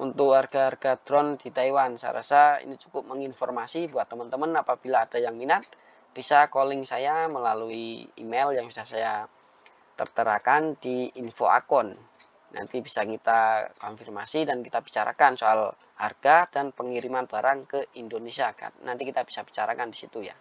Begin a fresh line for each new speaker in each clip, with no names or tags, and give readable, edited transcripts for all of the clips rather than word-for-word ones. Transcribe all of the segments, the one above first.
untuk harga-harga drone di Taiwan. Saya rasa ini cukup menginformasi buat teman-teman. Apabila ada yang minat, bisa calling saya melalui email yang sudah saya terterakan di info akun. Nanti bisa kita konfirmasi dan kita bicarakan soal harga dan pengiriman barang ke Indonesia kan. Nanti kita bisa bicarakan di situ ya.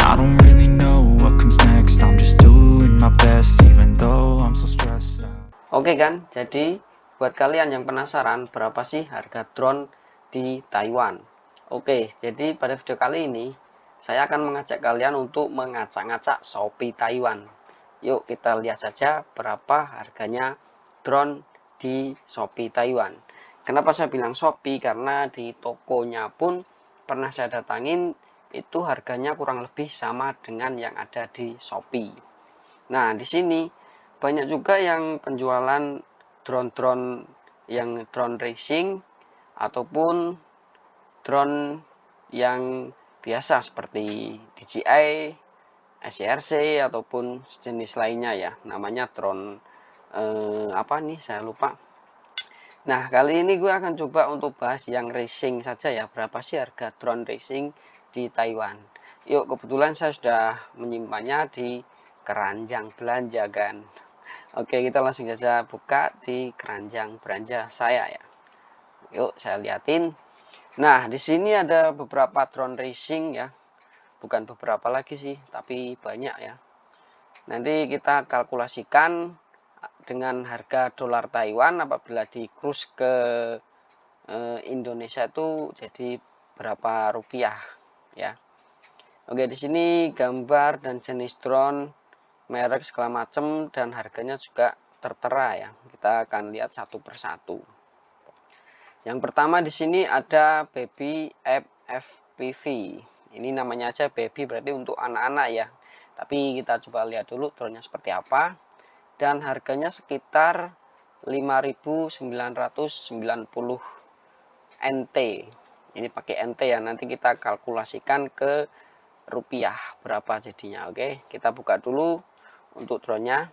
I don't really know what comes next. I'm just doing my best even though I'm so stressed out.
Oke kan, jadi buat kalian yang penasaran berapa sih harga drone di Taiwan. Oke, jadi pada video kali ini saya akan mengajak kalian untuk mengacak-ngacak Shopee Taiwan. Yuk kita lihat saja berapa harganya drone di Shopee Taiwan. Kenapa saya bilang Shopee? Karena di tokonya pun pernah saya datangin, itu harganya kurang lebih sama dengan yang ada di Shopee. Nah, di sini banyak juga yang penjualan drone-drone yang drone racing ataupun drone yang biasa seperti DJI, SRC ataupun sejenis lainnya ya. Namanya drone apa nih saya lupa. Nah, kali ini gue akan coba untuk bahas yang racing saja ya. Berapa sih harga drone racing di Taiwan? Yuk, kebetulan saya sudah menyimpannya di keranjang belanja kan. Oke, kita langsung saja buka di keranjang belanja saya ya. Yuk, saya liatin. Nah, di sini ada beberapa drone racing ya. Bukan beberapa lagi sih, tapi banyak ya. Nanti kita kalkulasikan dengan harga dolar Taiwan apabila di cruise ke Indonesia itu jadi berapa rupiah ya. Oke, di sini gambar dan jenis drone, merek segala macam dan harganya juga tertera ya. Kita akan lihat satu persatu. Yang pertama di sini ada Baby App FPV. Ini namanya aja baby berarti untuk anak-anak ya. Tapi kita coba lihat dulu drone-nya seperti apa. Dan harganya sekitar 5.990 NT. Ini pakai NT ya. Nanti kita kalkulasikan ke rupiah berapa jadinya. Oke, kita buka dulu untuk drone-nya.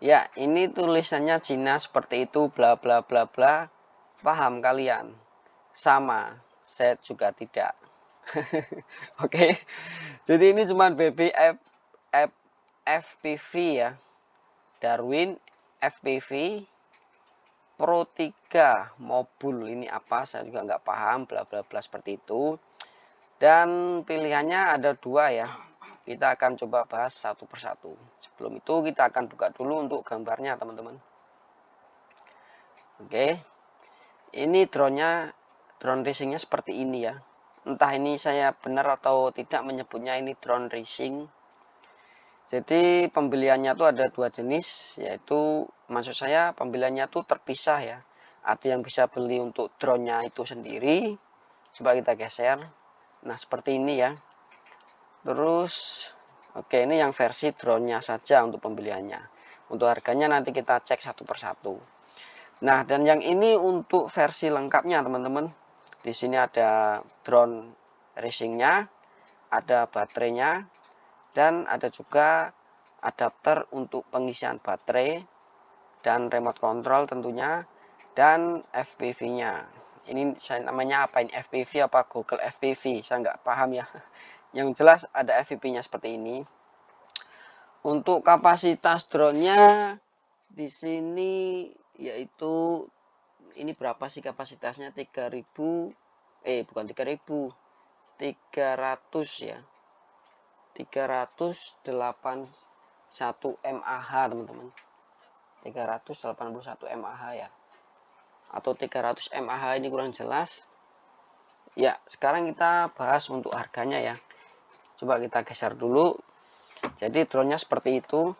Ya, ini tulisannya Cina seperti itu, bla bla bla bla. Paham kalian? Sama, saya juga tidak. Oke, jadi ini cuma BBF FPV ya. Darwin FPV Pro 3 Mobile. Ini apa? Saya juga nggak paham, bla bla bla seperti itu. Dan pilihannya ada dua ya. Kita akan coba bahas satu persatu. Sebelum itu kita akan buka dulu untuk gambarnya teman-teman. Oke, ini drone-nya, drone racingnya seperti ini ya. Entah ini saya benar atau tidak menyebutnya ini drone racing. Jadi pembeliannya tuh ada dua jenis, yaitu maksud saya pembeliannya tuh terpisah ya. Ada yang bisa beli untuk drone-nya itu sendiri. Coba kita geser. Nah seperti ini ya. Terus oke, ini yang versi drone-nya saja untuk pembeliannya. Untuk harganya nanti kita cek satu persatu. Nah, dan yang ini untuk versi lengkapnya, teman-teman. Di sini ada drone racing-nya, ada baterainya, dan ada juga adapter untuk pengisian baterai dan remote control tentunya, dan FPV-nya. Ini saya namanya apa ini, FPV apa Google FPV? Saya nggak paham ya. Yang jelas ada FPV-nya seperti ini. Untuk kapasitas drone-nya di sini yaitu ini berapa sih kapasitasnya? 3000 bukan 3000, 300 ya. 381 mAh teman-teman. 381 mAh ya. Atau 300 mAh ini kurang jelas. Ya, sekarang kita bahas untuk harganya ya. Coba kita geser dulu. Jadi drone-nya seperti itu.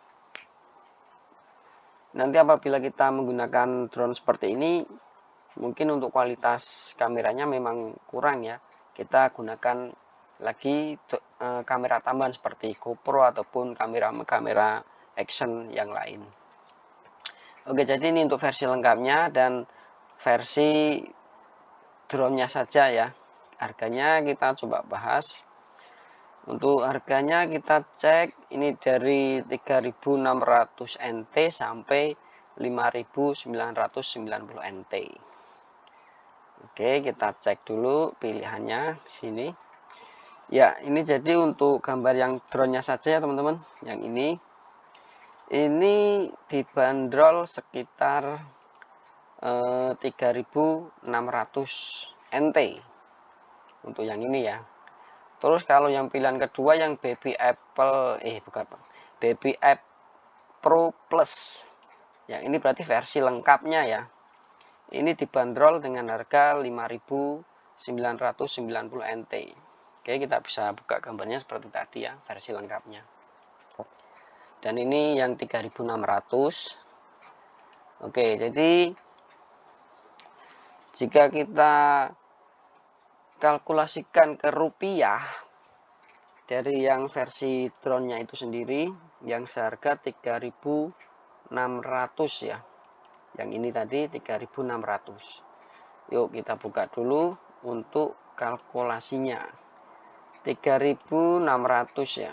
Nanti apabila kita menggunakan drone seperti ini, mungkin untuk kualitas kameranya memang kurang ya. Kita gunakan lagi kamera tambahan seperti GoPro ataupun kamera action yang lain. Oke, jadi ini untuk versi lengkapnya dan versi drone-nya saja ya. Harganya kita coba bahas. Untuk harganya kita cek ini dari 3.600 NT sampai 5.990 NT. Oke, kita cek dulu pilihannya di sini. Ya, ini jadi untuk gambar yang drone-nya saja ya teman-teman. Yang ini dibanderol sekitar 3.600 NT untuk yang ini ya. Terus kalau yang pilihan kedua yang Baby Apple Baby App Pro Plus. Yang ini berarti versi lengkapnya ya. Ini dibanderol dengan harga 5.990 NT. Oke, kita bisa buka gambarnya seperti tadi ya, versi lengkapnya. Dan ini yang 3.600. Oke, jadi jika kita kalkulasikan ke rupiah dari yang versi drone-nya itu sendiri yang seharga 3.600 ya. Yang ini tadi 3.600. Yuk kita buka dulu untuk kalkulasinya. 3.600 ya.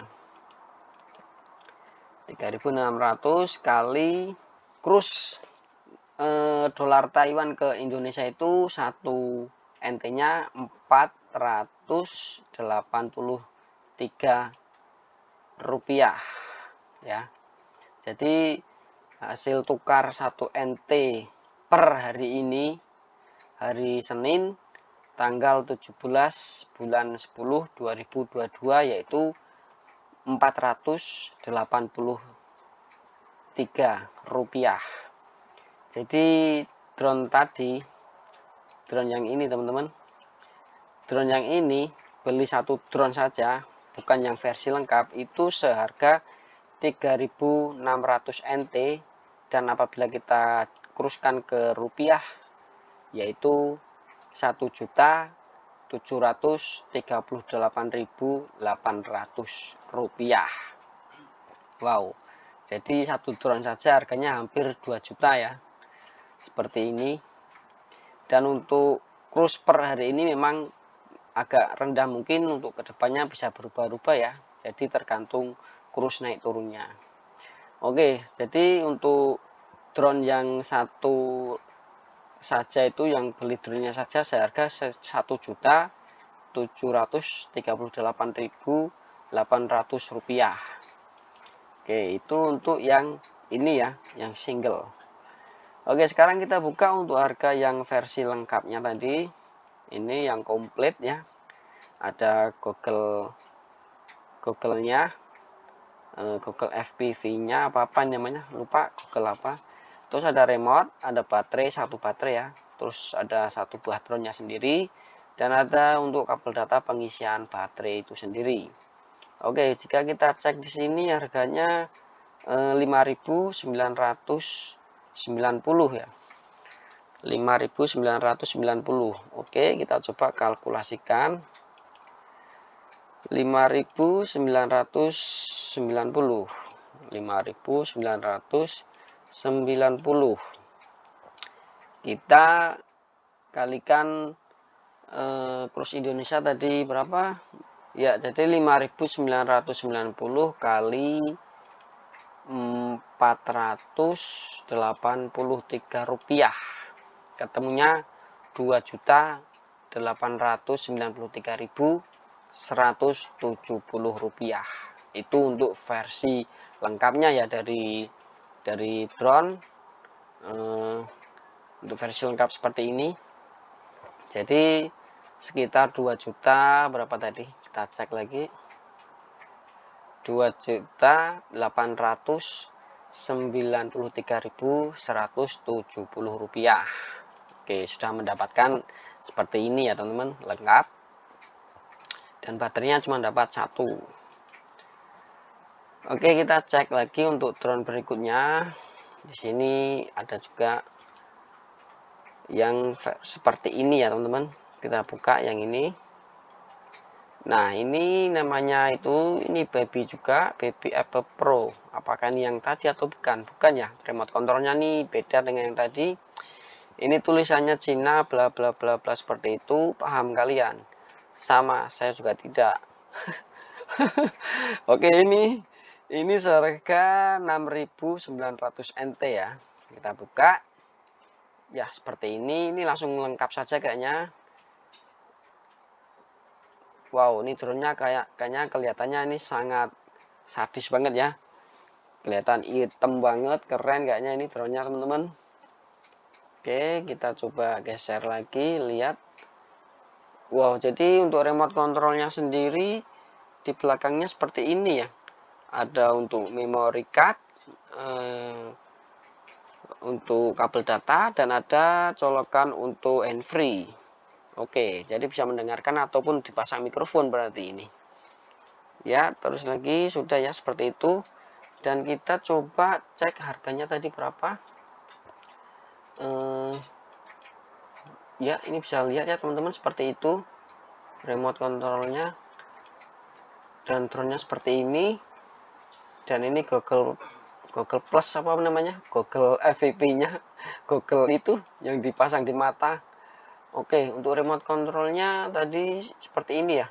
3.600 kali kurs dolar Taiwan ke Indonesia itu 1 NT-nya 483 rupiah ya. Jadi hasil tukar 1 NT per hari ini, hari Senin tanggal 17 bulan 10 2022, yaitu 483 rupiah. Jadi drone yang ini teman-teman, drone yang ini beli satu drone saja, bukan yang versi lengkap, itu seharga 3.600 NT, dan apabila kita kuruskan ke rupiah yaitu 1.738.800 rupiah. Wow, jadi satu drone saja harganya hampir 2 juta ya, seperti ini. Dan untuk kurs per hari ini memang agak rendah, mungkin untuk kedepannya bisa berubah-ubah ya, jadi tergantung kurs naik turunnya. Oke, jadi untuk drone yang satu saja itu, yang beli drone-nya saja seharga 1.738.800 rupiah. Oke, itu untuk yang ini ya, yang single. Oke, sekarang kita buka untuk harga yang versi lengkapnya tadi. Ini yang komplit ya. Ada Google-nya, Google FPV-nya apa namanya, lupa Google apa. Terus ada remote, ada baterai, satu baterai ya. Terus ada satu buah drone-nya sendiri, dan ada untuk kabel data pengisian baterai itu sendiri. Oke, jika kita cek di sini harganya 5.990 ya. 5.990. Oke, kita coba kalkulasikan. 5.990 kita kalikan kurs Indonesia tadi berapa ya, jadi 5.990 kali 483 rupiah, ketemunya 2.893.170 rupiah. Itu untuk versi lengkapnya ya, dari drone, untuk versi lengkap seperti ini. Jadi sekitar 2 juta berapa tadi, kita cek lagi, 2.893.170 rupiah. Oke, sudah mendapatkan seperti ini ya teman-teman, lengkap, dan baterainya cuma dapat satu. Oke, kita cek lagi untuk drone berikutnya. Di sini ada juga yang seperti ini ya teman-teman. Kita buka yang ini. Nah, ini namanya ini Baby juga, Baby Apple Pro. Apakah ini yang tadi atau bukan? Bukan ya, remote controlnya nih beda dengan yang tadi. Ini tulisannya Cina bla bla bla bla seperti itu, paham kalian? Sama, saya juga tidak. Oke, ini seharga 6.900 NT ya. Kita buka. Ya, seperti ini langsung lengkap saja kayaknya. Wow, ini drone-nya kayaknya kelihatannya ini sangat sadis banget ya. Kelihatan hitam banget, keren kayaknya ini drone-nya, teman-teman. Oke, kita coba geser lagi, lihat. Wow, jadi untuk remote controlnya sendiri di belakangnya seperti ini ya. Ada untuk memory card, untuk kabel data, dan ada colokan untuk handfree. Oke, jadi bisa mendengarkan ataupun dipasang mikrofon berarti ini. Ya, terus lagi sudah ya seperti itu. Dan kita coba cek harganya tadi berapa. Ya, ini bisa lihat ya teman-teman, seperti itu remote controlnya, dan drone-nya seperti ini. Dan ini Google Plus apa namanya, Google FVP-nya, Google itu yang dipasang di mata. Oke, untuk remote controlnya tadi seperti ini ya.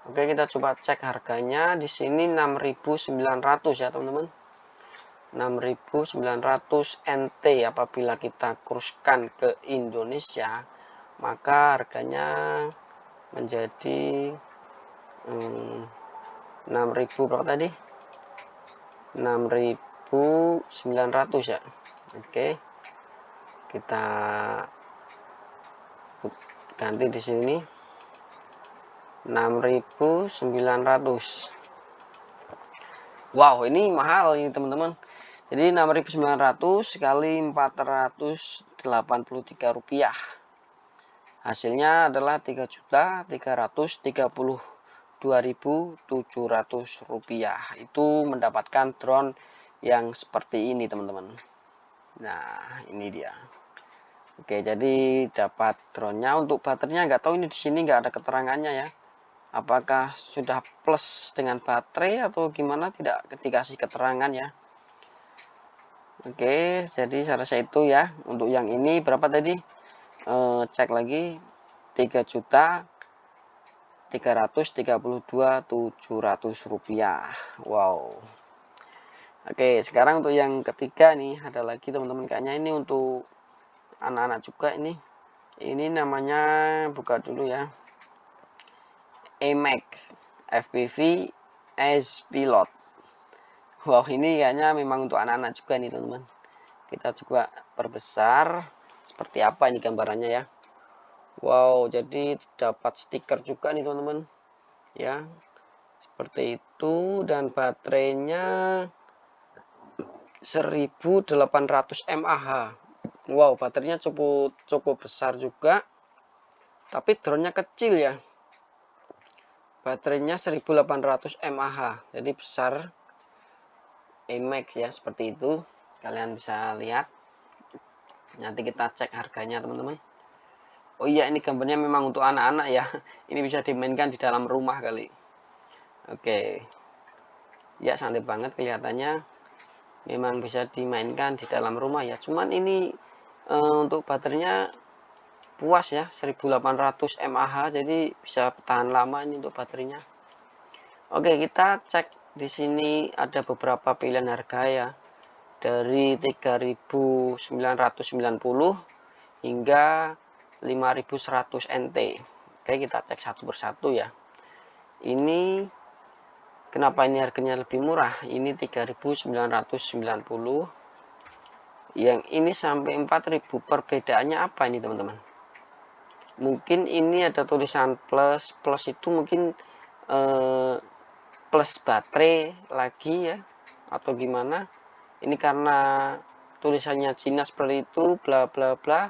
Oke, kita coba cek harganya. Di sini 6.900 ya teman-teman. 6.900 NT. Apabila kita kuruskan ke Indonesia, maka harganya menjadi 6.000 berapa tadi? 6.900 ya. Oke, kita ganti di sini 6.900. Wow, ini mahal ini teman-teman. Jadi 6.900 kali 483 rupiah. Hasilnya adalah 3.332.700 rupiah. Itu mendapatkan drone yang seperti ini teman-teman. Nah, ini dia. Oke, jadi dapat drone-nya. Untuk baterainya nggak tahu, ini di sini nggak ada keterangannya ya. Apakah sudah plus dengan baterai atau gimana, tidak dikasih keterangan ya. Oke, jadi saya rasa itu ya. Untuk yang ini berapa tadi? Cek lagi, 3.332.700 rupiah. Wow. Oke, sekarang untuk yang ketiga nih, ada lagi teman-teman, kayaknya ini untuk anak-anak juga ini. Ini namanya, buka dulu ya, AMAC FPV S Pilot. Wow, ini kayaknya memang untuk anak-anak juga nih teman-teman. Kita coba perbesar, seperti apa ini gambarannya ya. Wow, jadi dapat stiker juga nih teman-teman ya, seperti itu. Dan baterainya 1.800 mAh. Wow, baterainya cukup besar juga, tapi drone-nya kecil ya. Baterainya 1.800 mAh, jadi besar. AMAC ya, seperti itu. Kalian bisa lihat. Nanti kita cek harganya teman-teman. Oh iya, ini gambarnya memang untuk anak-anak ya. Ini bisa dimainkan di dalam rumah kali. Oke. Ya, santai banget kelihatannya. Memang bisa dimainkan di dalam rumah ya. Cuman ini untuk baterainya puas ya, 1.800 mAh, jadi bisa tahan lama ini untuk baterainya. Oke, kita cek di sini ada beberapa pilihan harga ya. Dari 3.990 hingga 5.100 NT. Oke, kita cek satu persatu ya. Ini kenapa ini harganya lebih murah? Ini 3.990. Yang ini sampai 4.000. Perbedaannya apa ini teman-teman? Mungkin ini ada tulisan plus itu mungkin plus baterai lagi ya, atau gimana. Ini karena tulisannya Cina seperti itu, bla bla bla.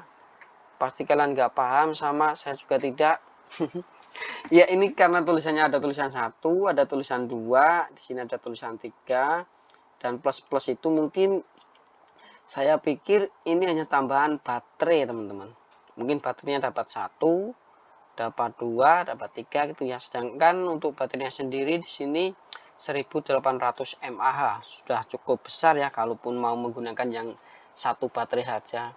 Pasti kalian nggak paham, sama saya juga tidak. Ya, ini karena tulisannya ada tulisan 1, ada tulisan 2, di sini ada tulisan 3, dan plus itu mungkin saya pikir ini hanya tambahan baterai teman-teman. Mungkin baterainya dapat 1, dapat 2, dapat 3 gitu ya. Sedangkan untuk baterainya sendiri di sini 1.800 mAh, sudah cukup besar ya kalaupun mau menggunakan yang satu baterai saja.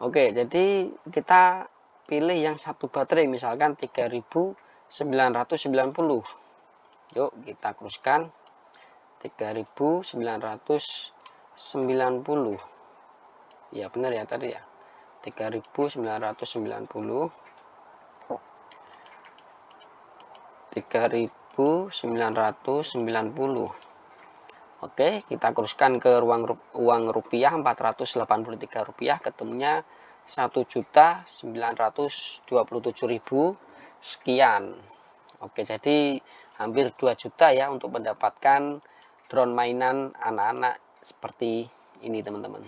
Oke, jadi kita pilih yang satu baterai, misalkan 3.990. Yuk kita kruskan 3.990. Ya benar ya tadi ya, 3.990. 3.990. Oke, kita kruskan ke uang rupiah 483 rupiah, ketemunya 1.927.000 sekian. Oke, jadi hampir 2 juta ya untuk mendapatkan drone mainan anak-anak seperti ini teman-teman.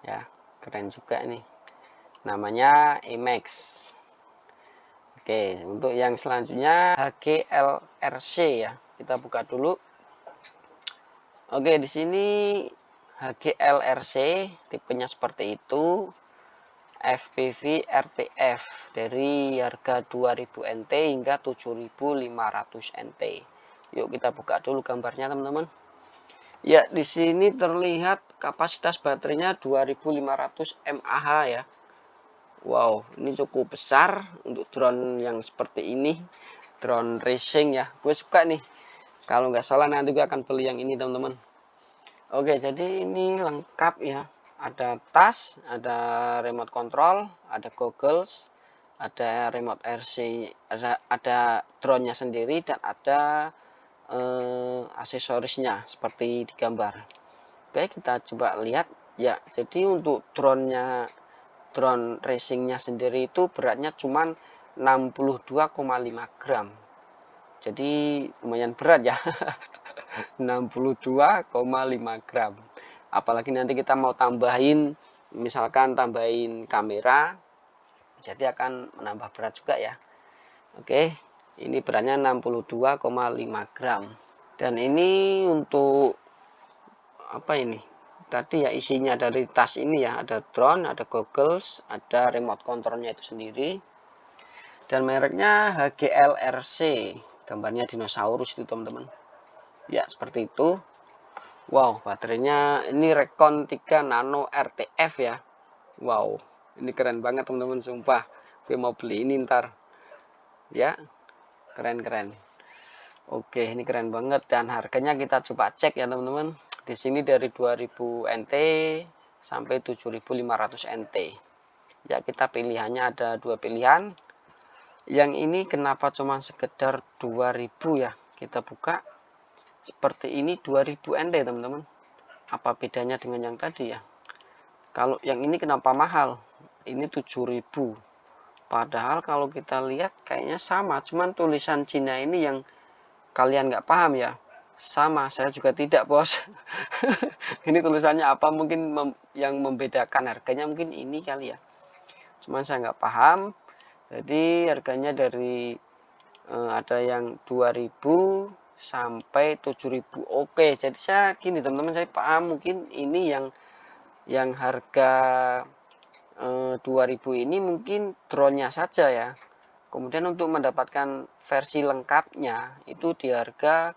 Ya, keren juga nih. Namanya IMAX. Oke, untuk yang selanjutnya HGLRC ya. Kita buka dulu. Oke, di sini HGLRC tipenya seperti itu. FPV RTF dari harga 2000 NT hingga 7500 NT. Yuk kita buka dulu gambarnya teman-teman. Ya, di sini terlihat kapasitas baterainya 2500 mAh ya. Wow, ini cukup besar untuk drone yang seperti ini. Drone racing ya. Gue suka nih. Kalau nggak salah nanti gue akan beli yang ini teman-teman. Oke, jadi ini lengkap ya. Ada tas, ada remote control, ada goggles, ada remote RC, ada drone-nya sendiri, dan ada aksesorisnya seperti di gambar. Oke, kita coba lihat ya. Jadi untuk drone racingnya sendiri itu beratnya cuma 62,5 gram. Jadi lumayan berat ya. 62,5 gram. Apalagi nanti kita mau tambahin, misalkan tambahin kamera, jadi akan menambah berat juga ya. Oke, ini beratnya 62,5 gram. Dan ini untuk apa ini? Tadi ya isinya dari tas ini ya, ada drone, ada goggles, ada remote controlnya itu sendiri. Dan mereknya HGLRC, gambarnya dinosaurus itu teman-teman. Ya, seperti itu. Wow, baterainya ini Recon 3 Nano RTF ya. Wow, ini keren banget teman-teman, sumpah. Gue mau beli ini ntar. Ya, keren-keren. Oke, ini keren banget dan harganya kita coba cek ya teman-teman. Di sini dari 2000 NT sampai 7500 NT. Ya, kita pilihannya ada dua pilihan. Yang ini kenapa cuma sekedar 2000 ya? Kita buka seperti ini 2000 NT teman-teman. Apa bedanya dengan yang tadi ya? Kalau yang ini kenapa mahal? Ini 7000. Padahal kalau kita lihat kayaknya sama, cuman tulisan Cina ini yang kalian nggak paham ya. Sama, saya juga tidak bos. Ini tulisannya apa, mungkin yang membedakan harganya mungkin ini kali ya. Cuman saya nggak paham. Jadi harganya dari ada yang 2000 sampai 7000. Oke, jadi saya gini teman-teman, saya paham mungkin ini yang harga 2000 ini mungkin drone-nya saja ya. Kemudian untuk mendapatkan versi lengkapnya itu di harga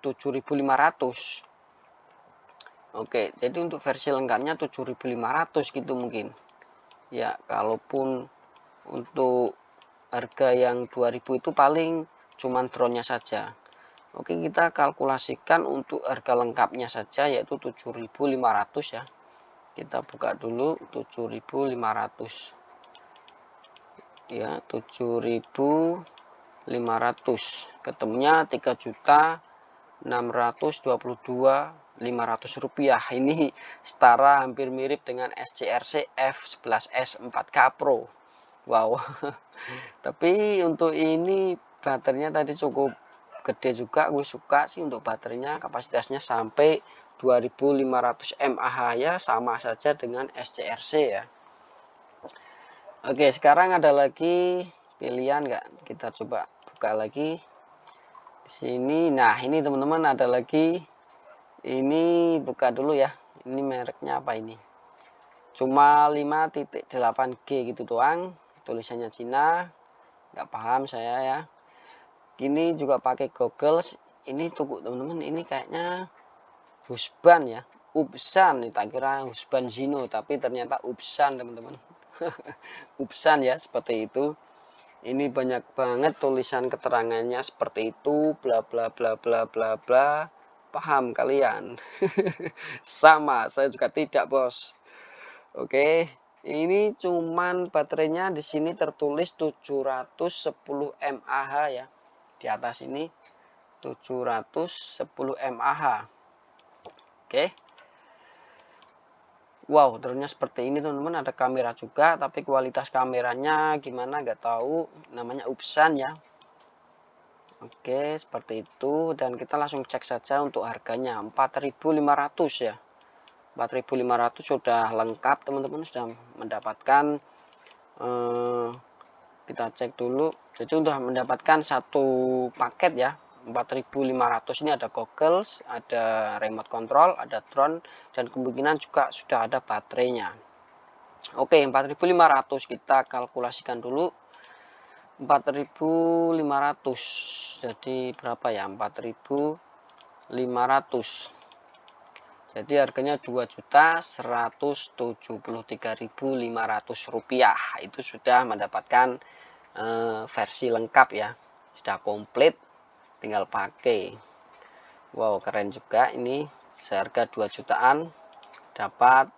7500. Oke, jadi untuk versi lengkapnya 7500 gitu mungkin. Ya, kalaupun untuk harga yang 2000 itu paling cuman drone-nya saja. Oke, kita kalkulasikan untuk harga lengkapnya saja yaitu 7500 ya. Kita buka dulu 7500. Ya, 7500. Ketemunya 3.622.500 rupiah. Ini setara hampir mirip dengan SCRC F11S 4K Pro. Wow. Tapi untuk ini baterainya tadi cukup gede juga. Gue suka sih untuk baterainya, kapasitasnya sampai 2500 mAh ya, sama saja dengan SCRC ya. Oke, sekarang ada lagi pilihan nggak? Kita coba buka lagi di sini. Nah, ini teman-teman ada lagi. Ini buka dulu ya. Ini mereknya apa ini? Cuma 5.8G gitu doang. Tulisannya Cina. Nggak paham saya ya. Ini juga pakai goggles. Ini tunggu teman-teman. Ini kayaknya Husban ya. Upsan. Tak kira Husban Zino, tapi ternyata Upsan teman-teman. Upsan ya, seperti itu. Ini banyak banget tulisan keterangannya seperti itu, bla bla bla bla bla bla. Paham kalian? Sama, saya juga tidak, Bos. Oke, ini cuman baterainya di sini tertulis 710 mAh ya. Di atas ini 710 mAh. Oke. Wow, drone-nya seperti ini teman-teman, ada kamera juga, tapi kualitas kameranya gimana nggak tahu, namanya Upsan ya. Oke, seperti itu, dan kita langsung cek saja untuk harganya 4.500 ya. 4.500 sudah lengkap teman-teman, sudah mendapatkan kita cek dulu. Jadi sudah mendapatkan satu paket ya. 4.500 ini ada goggles, ada remote control, ada drone, dan kemungkinan juga sudah ada baterainya. Oke, 4.500 kita kalkulasikan dulu. 4.500 jadi berapa ya? 4.500 jadi harganya 2.173.500 rupiah. Itu sudah mendapatkan versi lengkap ya, sudah komplit, tinggal pakai. Wow, keren juga ini, seharga 2 jutaan dapat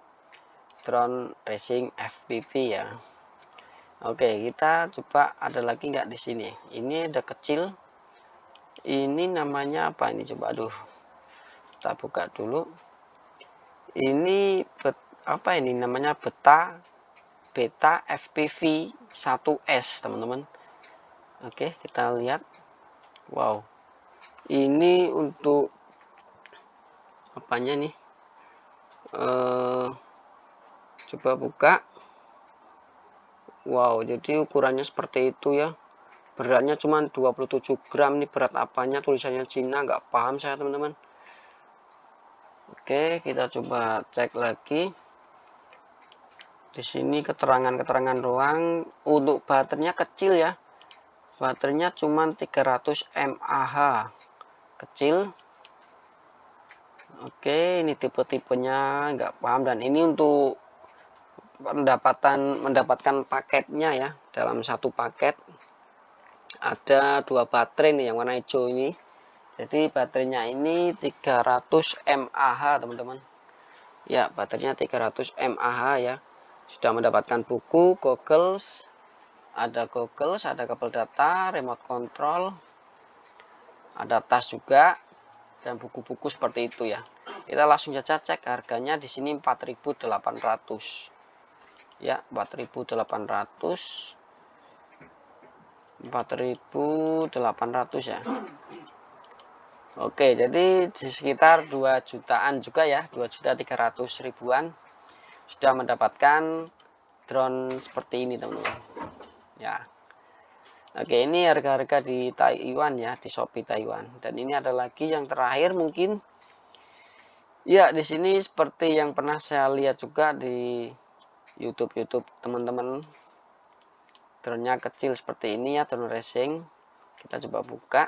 drone racing FPV ya. Oke, kita coba ada lagi nggak di sini. Ini ada kecil, ini namanya apa ini, coba aduh, kita buka dulu. Ini apa ini namanya, beta FPV 1S teman-teman. Oke, kita lihat. Wow, ini untuk apanya nih, coba buka. Wow, jadi ukurannya seperti itu ya, beratnya cuma 27 gram. Ini berat apanya, tulisannya Cina, nggak paham saya teman-teman. Oke, kita coba cek lagi. Di sini keterangan doang. Untuk baterainya kecil ya, baterainya cuma 300 mAh, kecil. Oke, ini tipe-tipenya nggak paham, dan ini untuk mendapatkan paketnya ya. Dalam satu paket ada 2 baterai nih, yang warna hijau ini. Jadi baterainya ini 300 mAh teman-teman ya, baterainya 300 mAh ya. Sudah mendapatkan buku, goggles, ada kabel data, remote control, ada tas juga, dan buku-buku seperti itu ya. Kita langsung saja cek harganya. Di sini 4.800 ya, 4.800 ya. Oke, jadi di sekitar 2 jutaan juga ya, 2.300.000-an sudah mendapatkan drone seperti ini teman-teman ya. Oke, ini harga-harga di Taiwan ya, di Shopee Taiwan. Dan ini ada lagi yang terakhir mungkin. Ya, di sini seperti yang pernah saya lihat juga di YouTube teman-teman. Drone-nya kecil seperti ini ya, drone racing. Kita coba buka.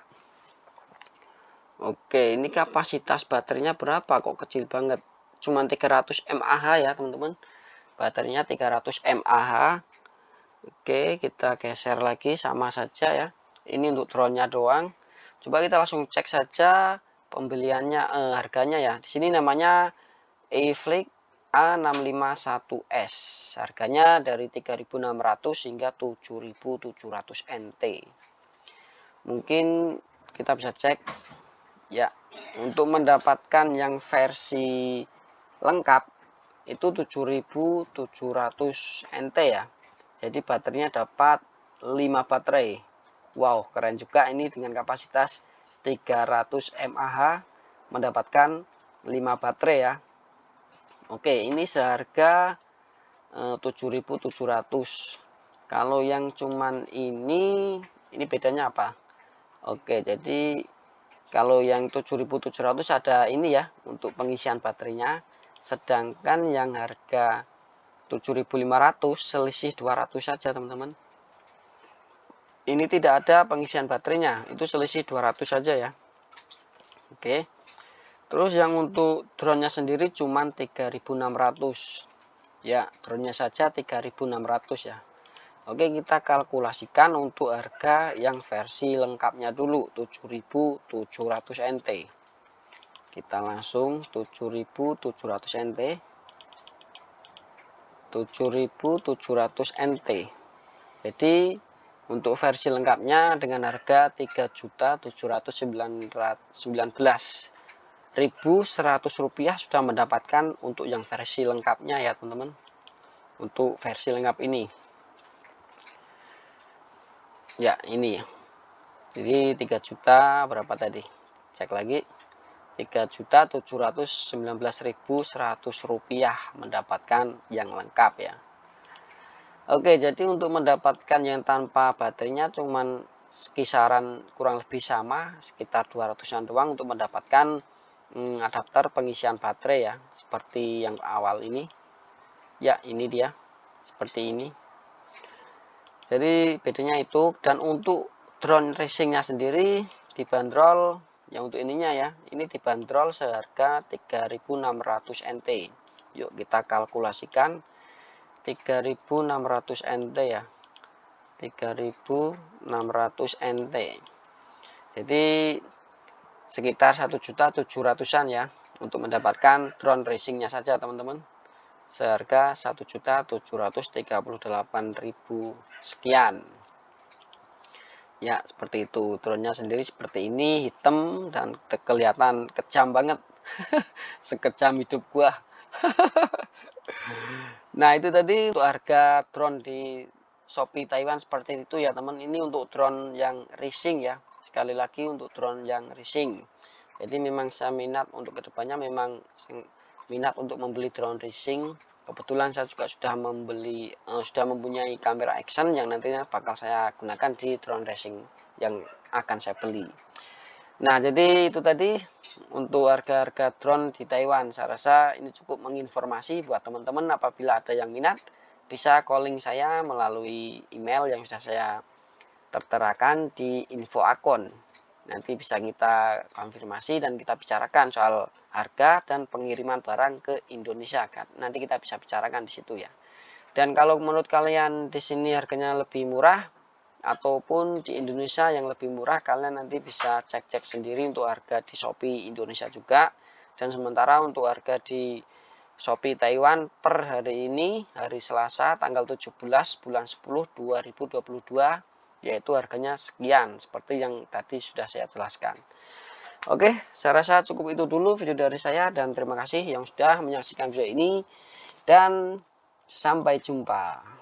Oke, ini kapasitas baterainya berapa kok kecil banget? Cuman 300 mAh ya, teman-teman. Baterainya 300 mAh. Oke, kita geser lagi, sama saja ya. Ini untuk drone-nya doang. Coba kita langsung cek saja pembeliannya, harganya ya. Di sini namanya Eflic A651S. Harganya dari 3.600 hingga 7.700 NT. Mungkin kita bisa cek ya. Untuk mendapatkan yang versi lengkap itu 7.700 NT ya. Jadi baterainya dapat 5 baterai. Wow, keren juga ini, dengan kapasitas 300 mAh mendapatkan 5 baterai ya. Oke, ini seharga 7.700. Kalau yang cuman ini bedanya apa? Oke, jadi kalau yang 7.700 ada ini ya untuk pengisian baterainya. Sedangkan yang harga 7.500 selisih 200 saja teman-teman. Ini tidak ada pengisian baterainya, itu selisih 200 saja ya. Oke. Terus yang untuk drone-nya sendiri cuman 3.600. Ya, drone-nya saja 3.600 ya. Oke, kita kalkulasikan untuk harga yang versi lengkapnya dulu 7.700 NT. Kita langsung 7.700 NT. 7.700 NT. Jadi untuk versi lengkapnya dengan harga 3.719.100 rupiah sudah mendapatkan untuk yang versi lengkapnya ya teman-teman. Untuk versi lengkap ini. Ya, ini ya. Jadi 3 juta berapa tadi? Cek lagi. 3.719.100 rupiah mendapatkan yang lengkap ya. Oke, jadi untuk mendapatkan yang tanpa baterainya cuman kisaran kurang lebih sama, sekitar 200-an doang untuk mendapatkan adapter pengisian baterai ya, seperti yang awal ini. Ya, ini dia. Seperti ini. Jadi bedanya itu. Dan untuk drone racingnya sendiri dibanderol yang untuk ininya ya, ini dibanderol seharga 3.600 NT. Yuk kita kalkulasikan 3.600 NT ya, 3.600 NT. Jadi sekitar 1.700.000-an ya untuk mendapatkan drone racingnya saja teman-teman, seharga 1.738.000 sekian. Ya, seperti itu. Drone-nya sendiri seperti ini, hitam dan kelihatan kejam banget. Sekejam hidup gua. Nah, itu tadi untuk harga drone di Shopee Taiwan seperti itu ya, teman. Ini untuk drone yang racing ya. Sekali lagi untuk drone yang racing. Jadi memang saya minat untuk kedepannya, memang minat untuk membeli drone racing. Kebetulan saya juga sudah mempunyai kamera action yang nantinya bakal saya gunakan di drone racing yang akan saya beli. Nah, jadi itu tadi untuk harga-harga drone di Taiwan. Saya rasa ini cukup menginformasi buat teman-teman. Apabila ada yang minat, bisa calling saya melalui email yang sudah saya terterakan di info akun. Nanti bisa kita konfirmasi dan kita bicarakan soal harga dan pengiriman barang ke Indonesia kan. Nanti kita bisa bicarakan di situ ya. Dan kalau menurut kalian di sini harganya lebih murah ataupun di Indonesia yang lebih murah, kalian nanti bisa cek-cek sendiri untuk harga di Shopee Indonesia juga. Dan sementara untuk harga di Shopee Taiwan per hari ini, hari Selasa tanggal 17 bulan 10 2022, yaitu harganya sekian seperti yang tadi sudah saya jelaskan. Oke, saya rasa cukup itu dulu video dari saya, dan terima kasih yang sudah menyaksikan video ini, dan sampai jumpa.